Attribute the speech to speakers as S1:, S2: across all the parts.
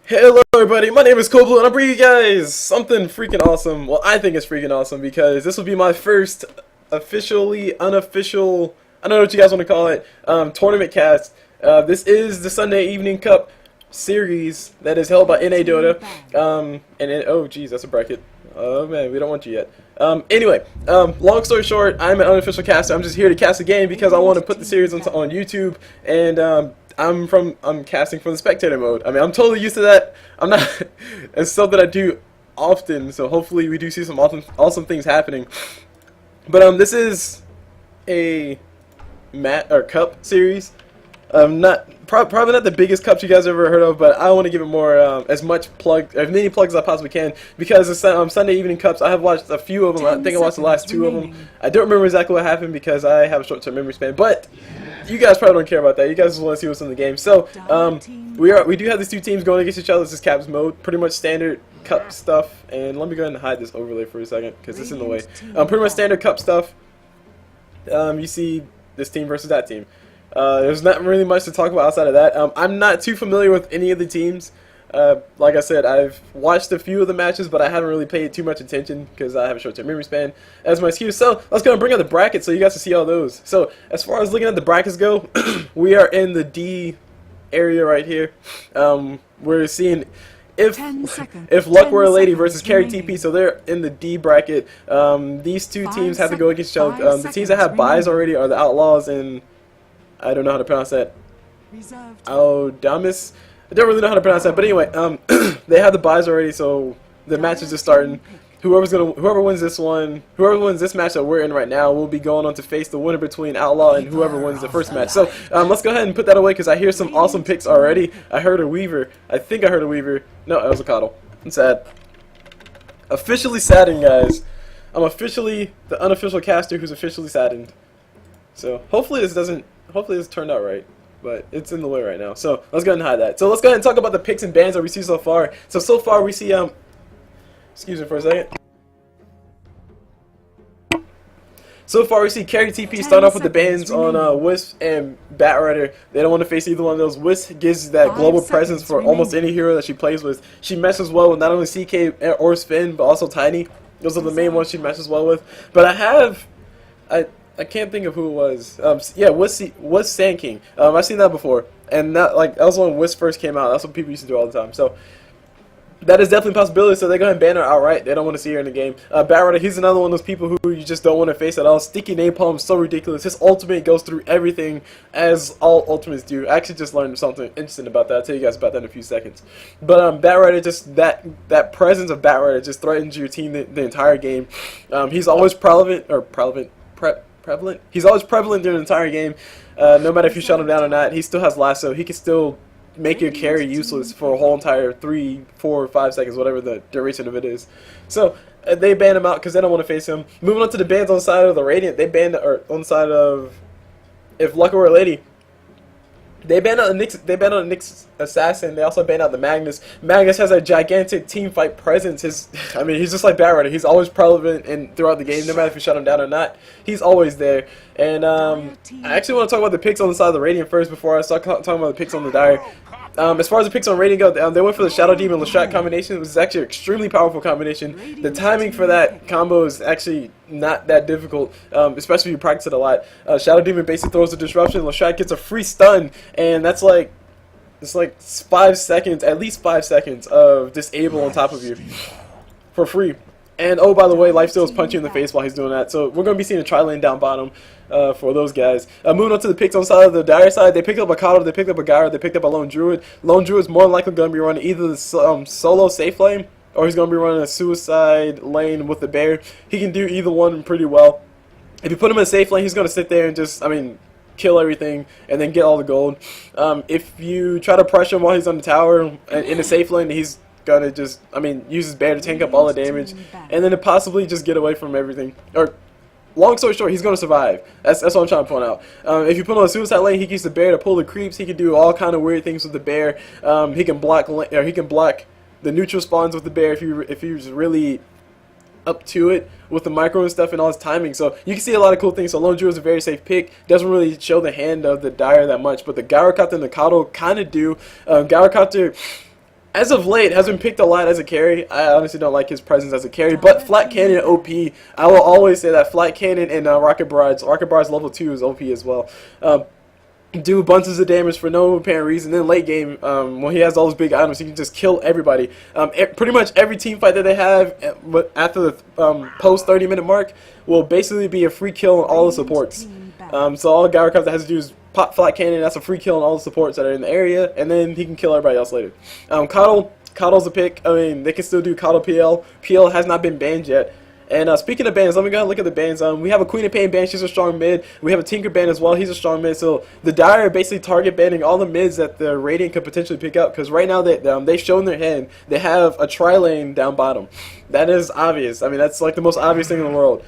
S1: Hello everybody, my name is Coldblue and I'm bringing you guys something freaking awesome. Well, I think it's freaking awesome because this will be my first officially unofficial, I don't know what you guys want to call it, tournament cast. This is the Sunday Evening Cup series that is held by NA DotA. Oh geez, that's a bracket. Oh man, we don't want you yet. Anyway, long story short, I'm an unofficial caster. I'm just here to cast a game because I want to put the series on YouTube, and I'm casting from the spectator mode. I mean, I'm totally used to that. I'm not. It's something I do often, so hopefully we do see some awesome things happening. But this is a cup series. Probably not the biggest cups you guys ever heard of, but I want to give it more as many plugs as I possibly can because the Sunday evening cups. I have watched a few of them. I think I watched the last two of them. I don't remember exactly what happened because I have a short-term memory span, but you guys probably don't care about that. You guys just want to see what's in the game. So we do have these two teams going against each other. This is Caps mode, pretty much standard cup stuff. And let me go ahead and hide this overlay for a second because it's in the way. Pretty much standard cup stuff. You see this team versus that team. There's not really much to talk about outside of that. I'm not too familiar with any of the teams. Like I said, I've watched a few of the matches, but I haven't really paid too much attention because I have a short-term memory span as my excuse. So let's go and bring out the brackets so you guys can see all those. So as far as looking at the brackets go, we are in the D area right here. We're seeing if Luck Were a Lady versus Carry TP, so they're in the D bracket. These two teams have to go against each other. The teams that have buys already are the Outlaws and I don't know how to pronounce that. Damis. I don't really know how to pronounce that, but anyway, they have the buys already, so the match is just starting. Whoever wins this match that we're in right now, will be going on to face the winner between Outlaw and whoever wins the first match. So let's go ahead and put that away because I hear some awesome picks already. I heard a Weaver. I think I heard a Weaver. No, it was a Coddle. I'm sad. Officially saddened, guys. I'm officially the unofficial caster who's officially saddened. So hopefully this turned out right, but it's in the way right now. So let's go ahead and hide that. So let's go ahead and talk about the picks and bans that we see so far. So far we see excuse me for a second. So far we see Carry TP start off with the bans on Wisp and Batrider. They don't want to face either one of those. Wisp gives that global presence for almost any hero that she plays with. She meshes well with not only CK or Spin, but also Tiny. Those are the main ones she meshes well with. But I can't think of who it was. Yeah, was Sand King. I've seen that before, and that was when Wisp first came out. That's what people used to do all the time. So that is definitely a possibility. So they're going to ban her outright. They don't want to see her in the game. Batrider, he's another one of those people who you just don't want to face at all. Sticky Napalm, so ridiculous. His ultimate goes through everything, as all ultimates do. I actually just learned something interesting about that. I'll tell you guys about that in a few seconds. But Batrider, just that presence of Batrider just threatens your team the entire game. He's always prevalent. He's always prevalent during the entire game. No matter if you shut him down or not, he still has lasso. He can still make your carry useless for a whole entire 3, 4, 5 seconds, whatever the duration of it is. So they ban him out because they don't want to face him. Moving on to the bans on the side of the Radiant, they banned on the side of if Luck Were a Lady. They banned out the Nyx Assassin. They also banned out the Magnus. Magnus has a gigantic team fight presence. He's just like Batrider. He's always prevalent throughout the game, no matter if you shut him down or not. He's always there. And I actually want to talk about the picks on the side of the Radiant first before I start talking about the picks on the Dire. As far as the picks on Radiant go, they went for the Shadow Demon Leshrac combination. It was actually an extremely powerful combination. The timing for that combo is actually not that difficult, especially if you practice it a lot. Shadow Demon basically throws a disruption. Leshrac gets a free stun, and it's like 5 seconds, at least 5 seconds of disable on top of you for free. And oh, by the way, Lifesteal is punching in the face while he's doing that. So we're going to be seeing a tri-lane down bottom for those guys. Moving on to the picks on the side of the Dire side, they picked up a Coddle, they picked up a Gyro, they picked up a Lone Druid. Lone Druid is more likely going to be running either the solo safe lane, or he's going to be running a suicide lane with the bear. He can do either one pretty well. If you put him in a safe lane, he's going to sit there and just, kill everything and then get all the gold. If you try to pressure him while he's on the tower in a safe lane, he's gonna just, use his bear to tank up all the damage, and then to possibly just get away from everything. Or, long story short, he's gonna survive. That's what I'm trying to point out. If you put on a suicide lane, he keeps the bear to pull the creeps. He can do all kind of weird things with the bear. He can block the neutral spawns with the bear if he's really up to it with the micro and stuff and all his timing. So you can see a lot of cool things. So Lone Druid is a very safe pick. Doesn't really show the hand of the Dire that much, but the Gyrocopter and the Coddle kind of do. Gyrocopter as of late, hasn't picked a lot as a carry. I honestly don't like his presence as a carry, but Flat Cannon OP. I will always say that Flat Cannon and Rocket Barrage level 2 is OP as well. Do bunches of damage for no apparent reason. Then late game, when he has all those big items, he can just kill everybody. Pretty much every team fight that they have after the post 30-minute mark will basically be a free kill on all the supports. So all Gyrocopt has to do is pop Flat Cannon, that's a free kill on all the supports that are in the area, and then he can kill everybody else later. Coddle's a pick. I mean, they can still do Coddle PL. PL has not been banned yet. And speaking of bans, let me go ahead and look at the bans. We have a Queen of Pain ban, she's a strong mid. We have a Tinker ban as well, he's a strong mid. So the Dire are basically target banning all the mids that the Radiant could potentially pick up. Because right now they've shown their hand. They have a tri-lane down bottom. That is obvious. I mean, that's like the most obvious thing in the world.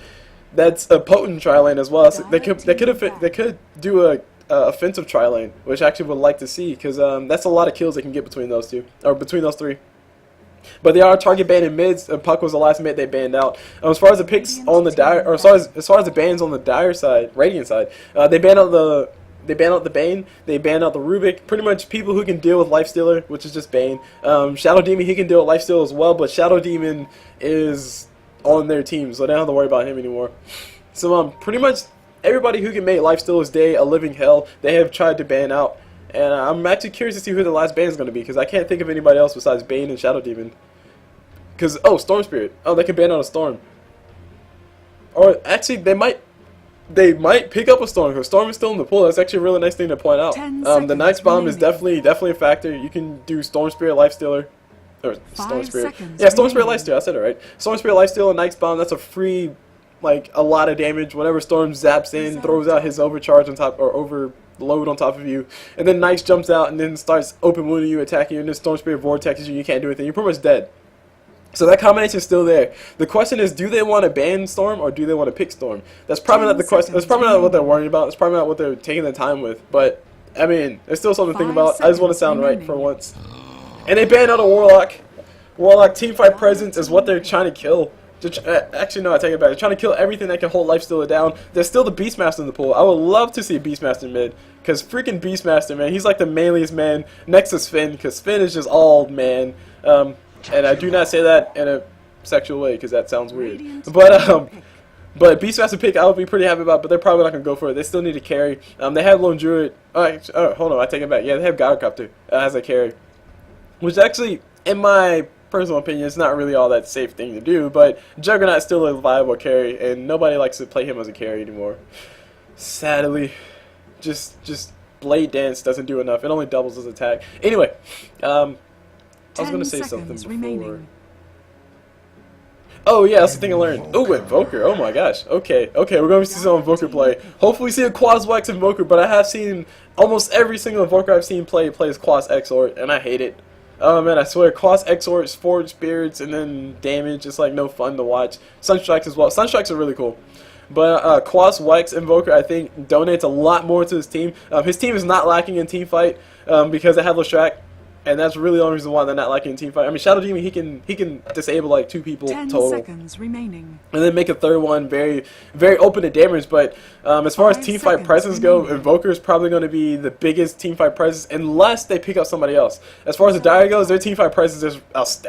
S1: That's a potent tri-lane as well. So they could do a offensive tri-lane, which I actually would like to see. Because that's a lot of kills they can get between those two. Or between those three. But they are target banning mids. Puck was the last mid they banned out. As far as the picks on the Dire, or as far as the bans on the Dire side, Radiant side, they banned out the Bane, they banned out the Rubik. Pretty much people who can deal with Lifestealer, which is just Bane. Shadow Demon, he can deal with Lifesteal as well, but Shadow Demon is on their team, so they don't have to worry about him anymore. So pretty much everybody who can make Lifestealer's day a living hell, they have tried to ban out. And I'm actually curious to see who the last ban is going to be, because I can't think of anybody else besides Bane and Shadow Demon. Because, oh, Storm Spirit. Oh, they can ban out a Storm. Or, actually, they might pick up a Storm, because Storm is still in the pool. That's actually a really nice thing to point out. The Night's Bomb is definitely a factor. You can do Storm Spirit, Lifestealer. Or, Storm Spirit. Yeah, Storm Spirit, Lifestealer. I said it right. Storm Spirit, Lifestealer, and Night's Bomb, that's a free, like, a lot of damage. Whenever Storm zaps in, throws out his overcharge on top, or overload on top of you, and then Nice jumps out and then starts open wounding you, attacking you, and then Storm Spirit vortexes you, you can't do anything, you're pretty much dead. So that combination is still there. The question is, do they want to ban Storm or do they want to pick Storm? That's probably not the question. That's probably not what they're worrying about. It's probably not what they're taking their time with. But I mean, there's still something to think about. I just want to sound right for once. And they banned out a Warlock. Warlock teamfight presence is what they're trying to kill. Actually, no, I take it back. They're trying to kill everything that can hold Lifestealer down. There's still the Beastmaster in the pool. I would love to see Beastmaster mid. Because freaking Beastmaster, man, he's like the manliest man next to Sven. Because Sven is just all man. And I do not say that in a sexual way, because that sounds weird. But Beastmaster pick I would be pretty happy about, but they're probably not going to go for it. They still need to carry. They have Lone Druid. Oh, hold on, I take it back. Yeah, they have Gyrocopter as a carry. Which actually, in my personal opinion, it's not really all that safe thing to do, but Juggernaut's still a viable carry, and nobody likes to play him as a carry anymore. Sadly, just Blade Dance doesn't do enough. It only doubles his attack. Anyway, I was going to say something before. Remaining. Oh yeah, that's the thing I learned. Oh, Invoker. Oh my gosh. Okay, we're going to see some Invoker play. Hopefully we see a Quas-Wax Invoker, but I have seen almost every single Invoker I've seen plays Quas Exort, and I hate it. Oh man, I swear, Quas Exorts, Forge Spirits, and then damage, it's like no fun to watch. Sunstrikes as well. Sunstrikes are really cool. But Quas Wax Invoker, I think, donates a lot more to his team. His team is not lacking in team fight because they have Lestrak. And that's really the only reason why they're not liking team fight. I mean, Shadow Demon, he can disable like 2 people total. 10 seconds remaining. And then make a third one very, very open to damage. But as far as team fight presence go, Invoker is probably going to be the biggest team fight presence unless they pick up somebody else. As far as the Dire goes, their team fight presence is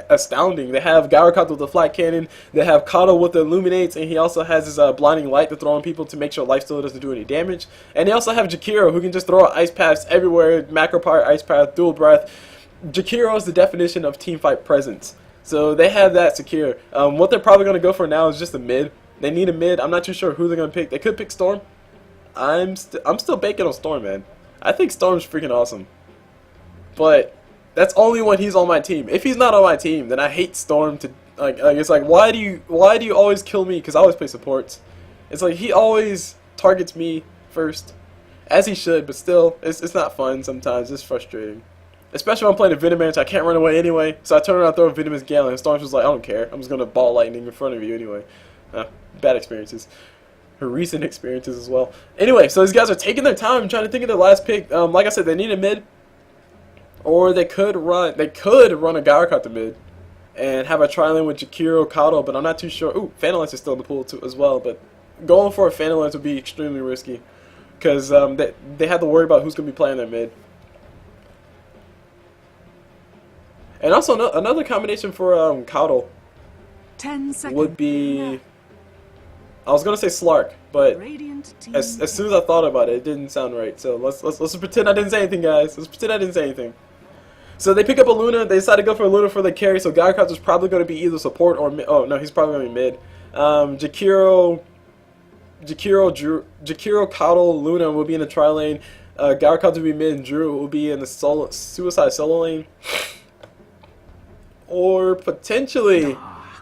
S1: astounding. They have Gyrocopter with the Flat Cannon. They have Coddle with the Illuminates, and he also has his Blinding Light to throw on people to make sure Lifestealer doesn't do any damage. And they also have Jakiro, who can just throw Ice Paths everywhere, Macro Part, Ice Path, Dual Breath. Jakiro is the definition of teamfight presence. So they have that secure. What they're probably going to go for now is just a mid. They need a mid. I'm not too sure who they're going to pick. They could pick Storm. I'm still banking on Storm, man. I think Storm's freaking awesome. But that's only when he's on my team. If he's not on my team, then I hate Storm to like it's like why do you always kill me? Because I always play supports. It's like he always targets me first, as he should. But still, it's not fun sometimes. It's frustrating. Especially when I'm playing a Venomance, I can't run away anyway. So I turn around and throw a Venomous Gale, and Storm's just like, I don't care. I'm just going to ball lightning in front of you anyway. Bad experiences. Her recent experiences as well. Anyway, so these guys are taking their time trying to think of their last pick. Like I said, they need a mid. Or they could run a Gyrocopter mid. And have a tri-lane with Jakiro, Kato, but I'm not too sure. Ooh, Phantom is still in the pool too, as well. But going for a Phantom would be extremely risky. Because they have to worry about who's going to be playing their mid. And also another combination for Caudle
S2: 10 seconds.
S1: would be, I was gonna say Slark, but as soon as I thought about it, it didn't sound right. So let's pretend I didn't say anything, guys. Let's pretend I didn't say anything. So they pick up a Luna. They decide to go for a Luna for the carry. So Gyrocops is probably going to be either support or mid. Oh no, he's probably going to be mid. Jakiro, Caudle, Luna will be in the tri lane. Gyrocops will be mid, and Drew will be in the suicide solo lane. Or potentially,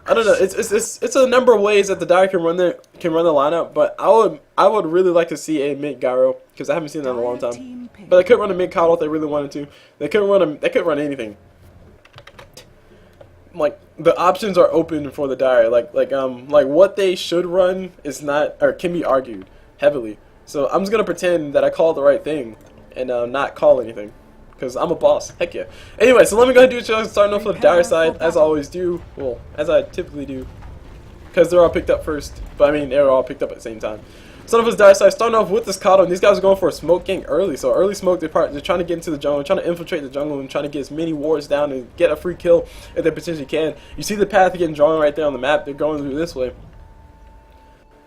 S1: I don't know. It's a number of ways that the Dire can run the lineup, but I would really like to see a mid Gyro because I haven't seen that in a long time. But they could run a mid Caudle if they really wanted to. They could run anything. Like the options are open for the Dire. Like what they should run is not or can be argued heavily. So I'm just gonna pretend that I called the right thing and not call anything. Because I'm a boss. Heck yeah. Anyway, so let me go ahead and do it. Starting off with the Dire side, as I always do. Well, as I typically do. Because they're all picked up first. But I mean, they're all picked up at the same time. Starting off with Dire side, starting off with this Caudle. And these guys are going for a smoke gank early. So early smoke, they're trying to get into the jungle, trying to infiltrate the jungle, and trying to get as many wards down and get a free kill if they potentially can. You see the path getting drawn right there on the map. They're going through this way.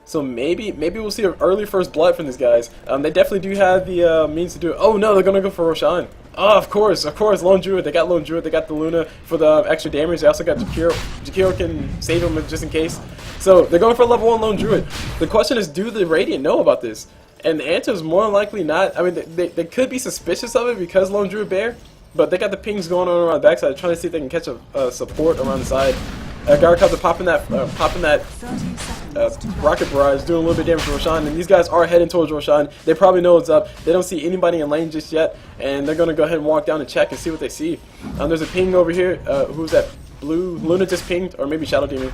S1: So maybe we'll see an early first blood from these guys. They definitely do have the means to do it. Oh no, they're gonna go for Roshan. Oh, of course, Lone Druid. They got Lone Druid. They got the Luna for the extra damage. They also got Jakiro. Jakiro can save him just in case. So they're going for level 1 Lone Druid. The question is, do the Radiant know about this? And the answer is more than likely not. I mean, they could be suspicious of it because Lone Druid Bear, but they got the pings going on around the backside, trying to see if they can catch a support around the side. Gyrocops are popping that rocket barrage, doing a little bit of damage to Roshan, and these guys are heading towards Roshan. They probably know what's up. They don't see anybody in lane just yet, and they're gonna go ahead and walk down and check and see what they see. There's a ping over here. Who's that? Blue Luna just pinged, or maybe Shadow Demon.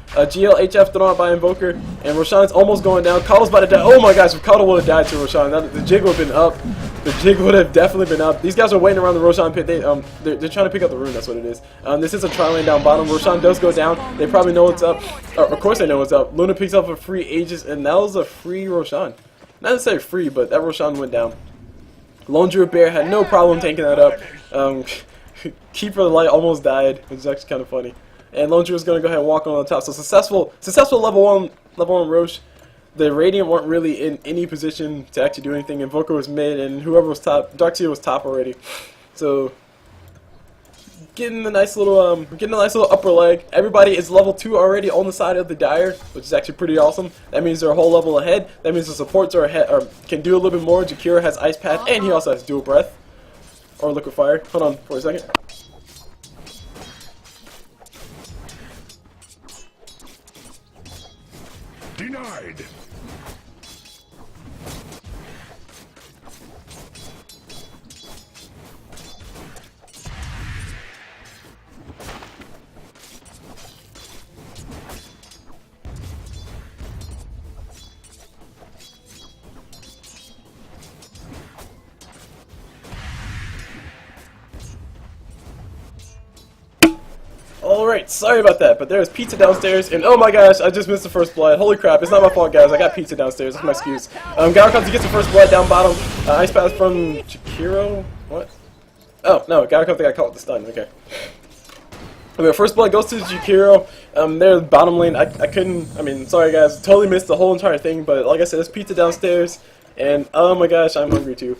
S1: GLHF thrown out by Invoker, and Roshan's almost going down. Caudle's about to die. Oh my gosh, if Caudle would have died to Roshan, the jig would have been up. The jig would have definitely been up. These guys are waiting around the Roshan pit. They're trying to pick up the rune, that's what it is. This is a tri lane down bottom. Roshan does go down. They probably know what's up. Of course they know what's up. Luna picks up a free Aegis, and that was a free Roshan. Not necessarily free, but that Roshan went down. Lone Druid Bear had no problem taking that up. Keeper of the Light almost died, which is actually kind of funny. And Lone Druid is going to go ahead and walk on the top. So successful level 1 Roche. The Radiant weren't really in any position to actually do anything. Invoker was mid, and whoever was top, Darkseer was top already. So getting a nice little upper leg. Everybody is level 2 already on the side of the Dire, which is actually pretty awesome. That means they're a whole level ahead. That means the supports are ahead, or can do a little bit more. Jakiro has Ice Path, and he also has Dual Breath or Liquid Fire. Hold on for a second.
S3: Denied.
S1: Alright, sorry about that, but there's pizza downstairs, and oh my gosh, I just missed the first blood. Holy crap, it's not my fault, guys. I got pizza downstairs. That's my excuse. Gyrocops gets the first blood down bottom. Ice Path from Jakiro. What? Oh, no, Gyrocops got caught with the stun. Okay. Okay, first blood goes to Jakiro. They're bottom lane. I mean, sorry guys, totally missed the whole entire thing, but like I said, there's pizza downstairs, and oh my gosh, I'm hungry too.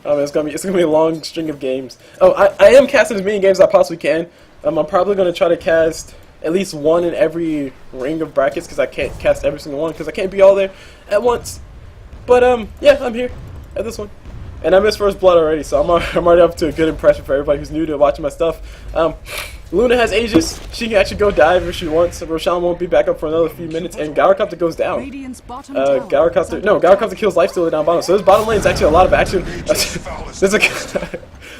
S1: It's gonna be a long string of games. Oh, I am casting as many games as I possibly can. I'm probably going to try to cast at least one in every ring of brackets because I can't cast every single one because I can't be all there at once. But yeah, I'm here at this one. And I missed first blood already, so I'm already up to a good impression for everybody who's new to watching my stuff. Luna has Aegis. She can actually go dive if she wants. Roshan won't be back up for another few minutes, and Gyrocops goes down. Gyrocops kills lifestealer down bottom. So this bottom lane is actually a lot of action. There's a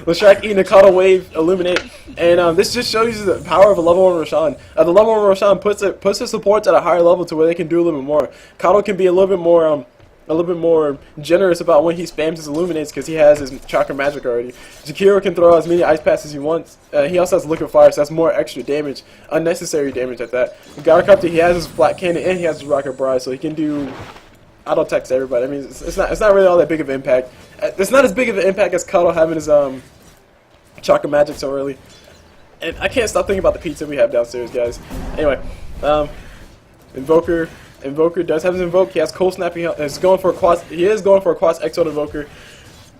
S1: Leshrac eating a Caudle wave, illuminate, and this just shows you the power of a level 1 Roshan. The level 1 Roshan puts the supports at a higher level to where they can do a little bit more. Caudle can be a little bit more generous about when he spams his illuminates because he has his chakra magic already. Jakiro can throw as many ice passes as he wants. He also has liquid fire, so that's more extra damage, unnecessary damage at that. Gyrocops, he has his flat cannon and he has his rocket barrage, so he can do auto text to everybody. I mean, it's not really all that big of an impact. It's not as big of an impact as Caudle having his Chakra magic so early. And I can't stop thinking about the pizza we have downstairs, guys. Anyway, Invoker does have his invoke. He has cold snapping. He's going for a quas. He is going for a quas Exo Invoker.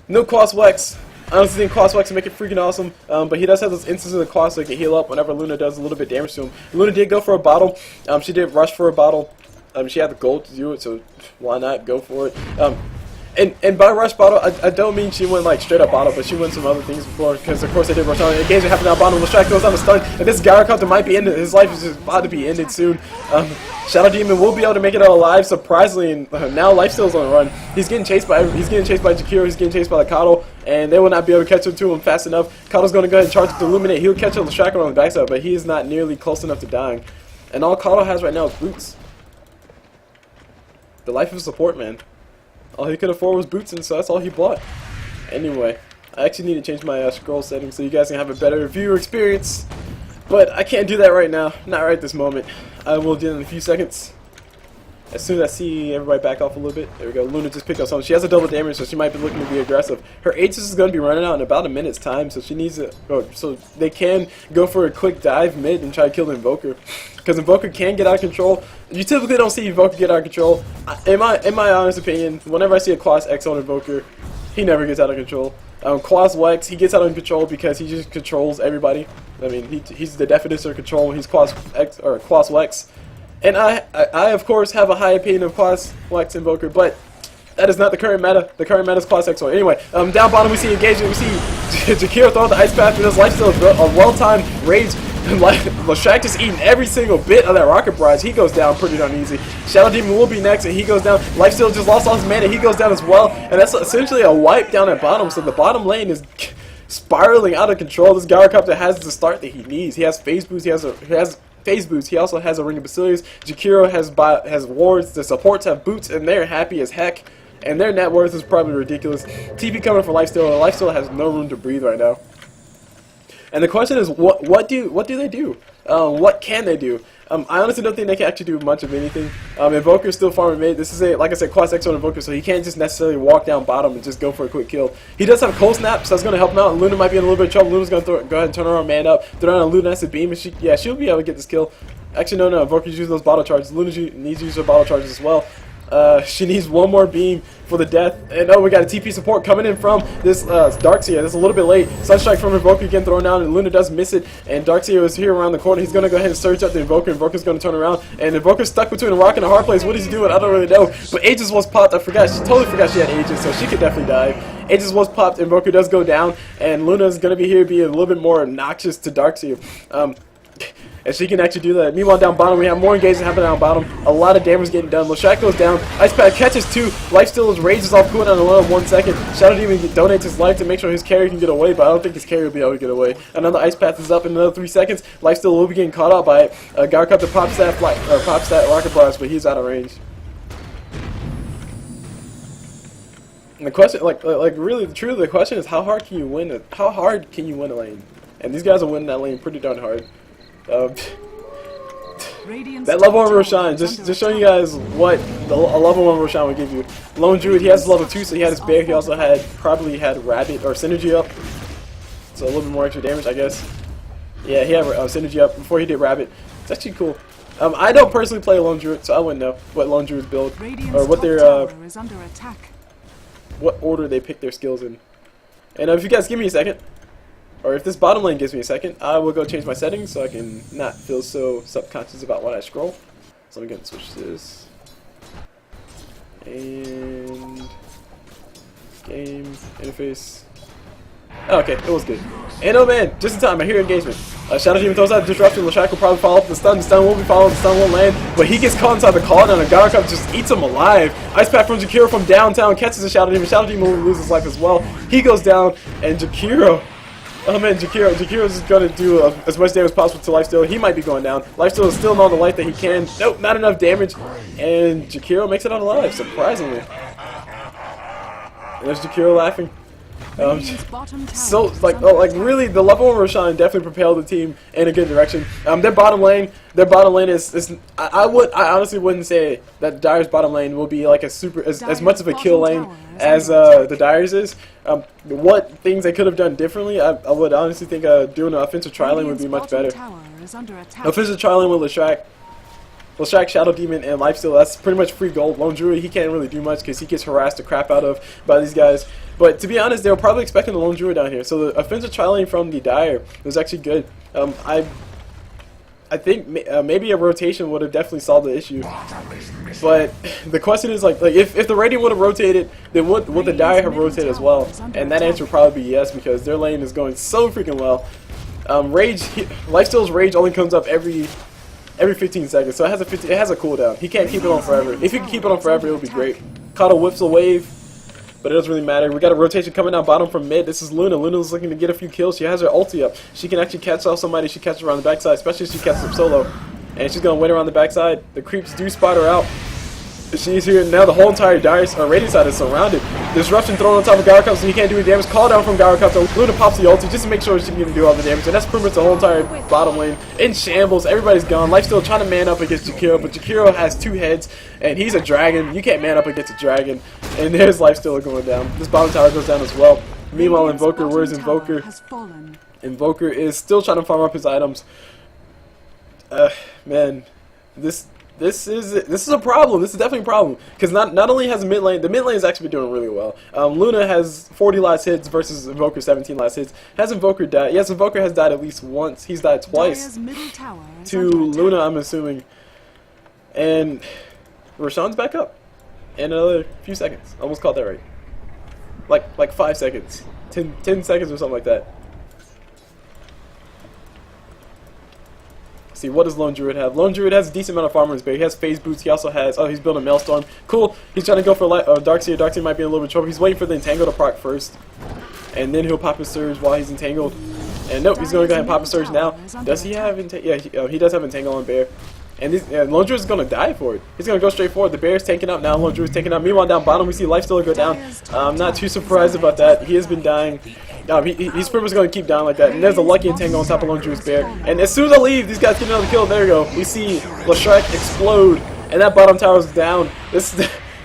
S1: No quas Wex. I honestly think quas Wex to make it freaking awesome. But he does have those instances of the quas so he can heal up whenever Luna does a little bit damage to him. Luna did go for a bottle. She did rush for a bottle. She had the gold to do it, so why not go for it? And by rush bottle, I don't mean she went like straight up bottle, but she went some other things before, because of course they did rush on. Engagement happened down bottom. Leshrac goes on the stun, and this Gyrocounter might be ended. His life is just about to be ended soon. Shadow Demon will be able to make it out alive, surprisingly, and now Lifesteal's on the run. He's getting chased by Jakiro, he's getting chased by the Coddle, and they will not be able to catch him to him fast enough. Coddle's going to go ahead and charge with Illuminate. He'll catch Leshrac on the backside, but he is not nearly close enough to dying. And all Coddle has right now is boots. The life of support, man. All he could afford was boots, and so that's all he bought. Anyway, I actually need to change my scroll settings so you guys can have a better viewer experience. But I can't do that right now. Not right this moment. I will do it in a few seconds. As soon as I see everybody back off a little bit. There we go. Luna just picked up something. She has a double damage, so she might be looking to be aggressive. Her Aegis is going to be running out in about a minute's time, so she needs to go. So they can go for a quick dive mid and try to kill the Invoker. Because Invoker can get out of control. You typically don't see Invoker get out of control. In my honest opinion, whenever I see a Quas X on Invoker, he never gets out of control. Quas Wex, he gets out of control because he just controls everybody. I mean, he's the definition of control. He's Quas X or Quas Wex. And I of course have a high opinion of Quas Wex Invoker, but that is not the current meta. The current meta is Quas X. Anyway, down bottom we see engagement. We see Jakiro throwing the ice path, and his lifesteal is a well-timed rage. Leshrac just eating every single bit of that rocket barrage. He goes down pretty darn easy. Shadow Demon will be next, and he goes down. Lifesteal just lost all his mana. He goes down as well, and that's essentially a wipe down at bottom. So the bottom lane is spiraling out of control. This Gyrocopter has the start that he needs. He has phase boost. He has phase boost. He also has a Ring of Basilius. Jakiro has wards. The supports have boots, and they're happy as heck. And their net worth is probably ridiculous. TP coming for Lifesteal. Lifesteal has no room to breathe right now. And the question is, what do they do? What can they do? I honestly don't think they can actually do much of anything. Invoker is still farming mid. This is like I said, Quas X on Invoker, so he can't just necessarily walk down bottom and just go for a quick kill. He does have cold snap, so that's going to help him out. And Luna might be in a little bit of trouble. Luna's going to go ahead and turn her man up, throw down a Luna acid beam, and she'll be able to get this kill. Actually, no, Invoker's using those bottle charges. Luna needs to use her bottle charges as well. She needs one more beam for the death. And oh, we got a TP support coming in from this Darkseer. That's a little bit late. Sunstrike from Invoker again thrown down, and Luna does miss it. And Darkseer is here around the corner. He's going to go ahead and surge up the Invoker. Invoker's going to turn around. And Invoker's stuck between a rock and a hard place. What is he doing? I don't really know. But Aegis was popped. I forgot. She totally forgot she had Aegis, so she could definitely die. Aegis was popped. Invoker does go down. And Luna is going to be here being a little bit more obnoxious to Darkseer. And she can actually do that. Meanwhile, down bottom, we have more engagement happening down bottom. A lot of damage getting done. Leshrac goes down. Ice Pad catches 2. Lifesteal rages off cooldown in alone 1 second. Shadow Demon donates his life to make sure his carry can get away, but I don't think his carry will be able to get away. Another Ice Path is up in another 3 seconds. Lifesteal will be getting caught out by it. Gyrocopter pops that rocket barrage, but he's out of range. And the question, really, truly, the question is, how hard can you win a lane? And these guys are winning that lane pretty darn hard. That level 1 Roshan, just showing you guys what a level 1 Roshan would give you. Lone Druid, he has level 2, so he had his bear. He also probably had Rabbit or Synergy up, so a little bit more extra damage, I guess. Yeah, he had Synergy up before he did Rabbit. It's actually cool. I don't personally play Lone Druid, so I wouldn't know what Lone Druid's build or what their what order they pick their skills in. And if you guys give me a second, or if this bottom lane gives me a second, I will go change my settings so I can not feel so subconscious about when I scroll. So I'm going to switch this. And game interface. Oh, okay, it was good. And oh man, just in time, I hear engagement. Shadow Demon throws out disruption. Leshrac will probably follow up the stun. The stun won't be followed. The stun won't land. But he gets caught inside the call down, and Gyrocopter just eats him alive. Ice Pack from Jakiro from downtown catches the Shadow Demon. Shadow Demon will lose his life as well. He goes down, and Jakiro. Oh man, Jakiro's just gonna do as much damage as possible to Lifesteal. He might be going down. Lifesteal is still on the light that he can. Nope, not enough damage. And Jakiro makes it out alive, surprisingly. And there's Jakiro laughing. So like really, the level 1 Roshan definitely propelled the team in a good direction. Their bottom lane is I honestly wouldn't say that Dire's bottom lane will be like as much of a kill lane as the Dire's is. What things they could have done differently, I would honestly think doing an offensive tri-lane would be much better. Offensive tri-lane with Leshrac, Shadow Demon, and Lifesteal, that's pretty much free gold. Lone Druid, he can't really do much because he gets harassed the crap out of by these guys. But to be honest, they were probably expecting the Lone Druid down here. So the offensive tri-lane from the Dire was actually good. I think maybe a rotation would have definitely solved the issue. But the question is, like if the Radiant would have rotated, then would the Dire have rotated as well? And that answer would probably be yes, because their lane is going so freaking well. Lifesteal's Rage only comes up every 15 seconds, so it has a cooldown. He can't keep it on forever. If he can keep it on forever, it would be great. Kato whips a wave, but it doesn't really matter. We got a rotation coming down bottom from mid. This is Luna. Luna's looking to get a few kills. She has her ulti up. She can actually catch off somebody. She catches around the backside, especially if she catches up solo. And she's going to win around the backside. The creeps do spot her out. She's here now. The whole entire Radiant side is surrounded. Disruption thrown on top of Gyrocup, so he can't do any damage. Call down from Gyrocup, so Luna pops the ulti just to make sure she can do all the damage. And that's pretty much the whole entire bottom lane in shambles. Everybody's gone. Lifesteal trying to man up against Jakiro, but Jakiro has 2 heads, and he's a dragon. You can't man up against a dragon. And there's Lifesteal going down. This bottom tower goes down as well. Meanwhile, Invoker, where's Invoker? Invoker is still trying to farm up his items. Man, this is a problem. This is definitely a problem because not only has the mid lane has actually been doing really well. Luna has 40 last hits versus Invoker 17 last hits. Has Invoker died? Yes, Invoker has died at least once. He's died twice to Luna, I'm assuming. And Roshan's back up in another few seconds. Almost called that right. Like 5 seconds, 10 seconds or something like that. See, what does Lone Druid have? Lone Druid has a decent amount of farmers, but he has phase boots. He also has, he's building Maelstrom. Cool. He's trying to go for Darkseer. Darkseer might be in a little bit of trouble. He's waiting for the Entangle to proc first, and then he'll pop his Surge while he's entangled. And nope, he's going to go ahead and pop his Surge now. Does he have Entangle? Yeah, he does have Entangle on Bear. And Lone Druid is going to die for it. He's going to go straight forward. The Bear's taking out now. Lone Druid's taking out. Meanwhile, down bottom, we see Lifesteal go down. I'm not too surprised about that. He has been dying. He's pretty much going to keep down like that. And there's a lucky Entangle on top of Lone Druid's Bear. And as soon as I leave, these guys get another kill. There you go. We see Leshrac explode. And that bottom tower is down. This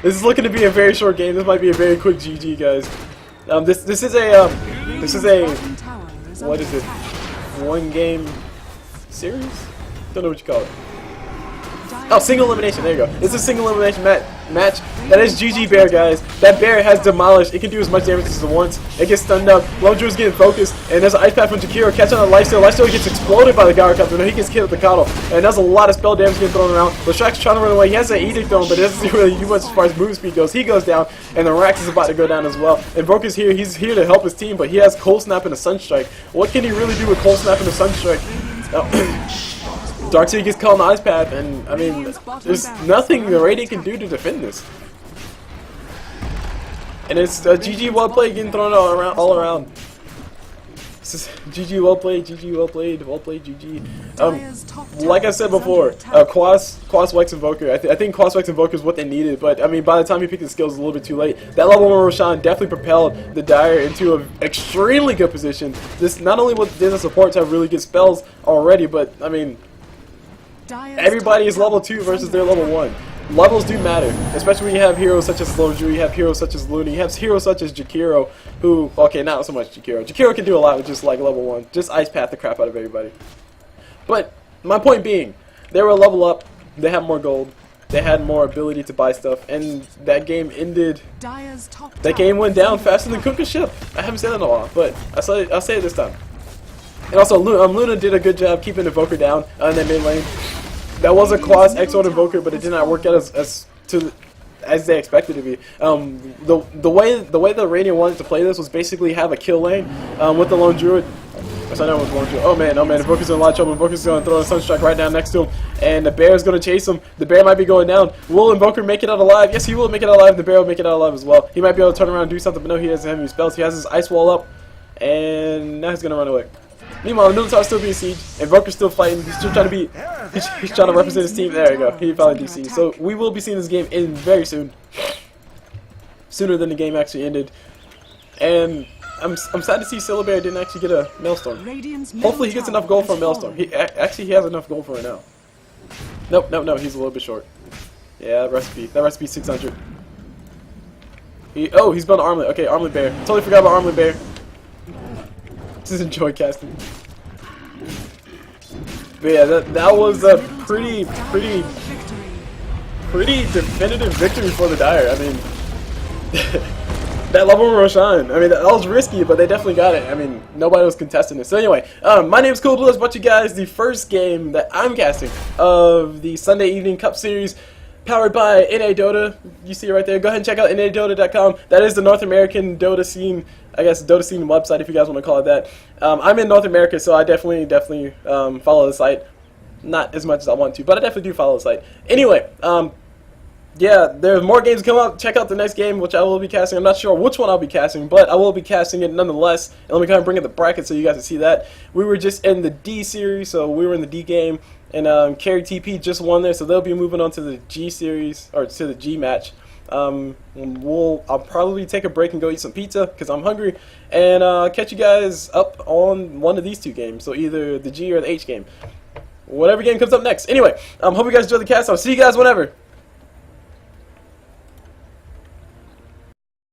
S1: is looking to be a very short game. This might be a very quick GG, guys. This is a what is it? 1 game series? Don't know what you call it. Oh, single elimination. There you go. It's a single elimination match. That is GG Bear, guys. That Bear has demolished. It can do as much damage as it wants. It gets stunned up. Lone Druid's getting focused. And there's an ice path from Jakiro. Catching on Lifesteal. Lifesteal gets exploded by the Gyrocup. He gets hit with the Coddle. And there's a lot of spell damage getting thrown around. Leshrac's trying to run away. He has an Edict on, but it doesn't really do much as far as move speed goes. He goes down. And the Rax is about to go down as well. Invoker's here. He's here to help his team, but he has Cold Snap and a Sunstrike. What can he really do with Cold Snap and a Sunstrike? Darkseer gets caught on the ice path, and I mean, there's nothing the Radiant can do to defend this. And it's GG well played getting thrown all around. This is GG well played, GG well played, GG. Like I said before, Quas Wex Invoker. I think Quas Wex Invoker is what they needed, but I mean, by the time he picked the skills, it was a little bit too late. That level 1 Roshan definitely propelled the Dire into an extremely good position. This not only did the supports have really good spells already, but I mean, everybody is level 2 versus their level 1. Levels do matter, especially when you have heroes such as Lone Druid, you have heroes such as Luna, you have heroes such as Jakiro, who, okay, not so much Jakiro. Jakiro can do a lot with just like level 1, just ice path the crap out of everybody. But my point being, they were a level up, they had more gold, they had more ability to buy stuff, and that game ended. That game went down faster than Cook a Ship. I haven't said that in a while, but I'll say it this time. And also, Luna did a good job keeping Invoker down in that mid lane. That was a Quas X-Old Invoker, but it did not work out as they expected it to be. The way the Radiant wanted to play this was basically have a kill lane with the Lone Druid. Yes, I know it was Lone Druid. Oh man, Invoker's in a lot of trouble. Invoker's going to throw a Sunstrike right down next to him, and the Bear's going to chase him. The Bear might be going down. Will Invoker make it out alive? Yes, he will make it out alive. The Bear will make it out alive as well. He might be able to turn around and do something, but no, he doesn't have any spells. He has his Ice Wall up, and now he's going to run away. Meanwhile, the middle tower's still being sieged. Invoker's still fighting. He's still trying to be. He's trying to represent his team. There you go. He finally DC. So we will be seeing this game end very soon, sooner than the game actually ended. And I'm sad to see Syllabear didn't actually get a Maelstrom.
S2: Radiant's
S1: Hopefully he gets enough gold for a Maelstrom. Actually he has enough gold for it now. Nope, he's a little bit short. Yeah, that recipe 600. Oh, he's building Armlet. Okay, Armlet Bear. Totally forgot about Armlet Bear. Just enjoy casting. But yeah, that was a pretty definitive victory for the Dire. I mean, that level Roshan. I mean, that was risky, but they definitely got it. I mean, nobody was contesting it. So anyway, my name's Cool Blue. I brought you guys the first game that I'm casting of the Sunday Evening Cup Series, powered by NA Dota. You see it right there. Go ahead and check out NADota.com. That is the North American Dota scene, I guess, Dota scene website, if you guys want to call it that. I'm in North America, so I definitely follow the site. Not as much as I want to, but I definitely do follow the site. Anyway, yeah, there's more games coming up. Check out the next game, which I will be casting. I'm not sure which one I'll be casting, but I will be casting it nonetheless. And let me kind of bring in the bracket so you guys can see that. We were just in the D series, so we were in the D game. And Carry TP just won there, so they'll be moving on to the G series, or to the G match. I'll probably take a break and go eat some pizza, because I'm hungry. And catch you guys up on one of these two games, so either the G or the H game. Whatever game comes up next. Anyway, hope you guys enjoy the cast. I'll see you guys whenever.